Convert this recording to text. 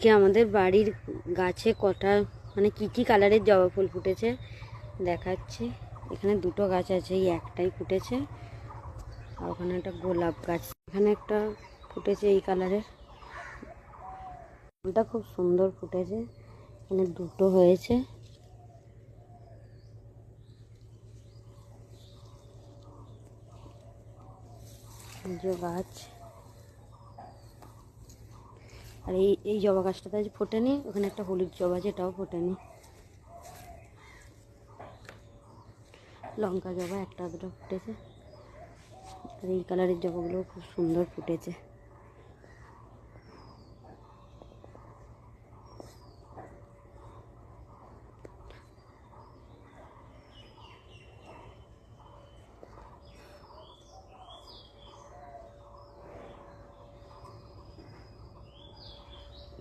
আজকে আমাদের বাড়ির গাছে কটা মানে কি কি কালারের জবা ফুল ফুটেছে দেখাচ্ছি। এখানে দুটো গাছ আছে, এই একটাই ফুটেছে। আর ওখানে একটা গোলাপ গাছ, এখানে একটা ফুটেছে এই কালারের ফুলটা, খুব সুন্দর ফুটেছে। এখানে দুটো হয়েছে। যে গাছ, আর এই জবা গাছটাতে আজ ফোটেনি। ওখানে একটা হলুদ জবা আছে, এটাও ফোটেনি। লঙ্কা জবা একটা দুটো ফুটেছে। আর এই কালারের জবাগুলো খুব সুন্দর ফুটেছে।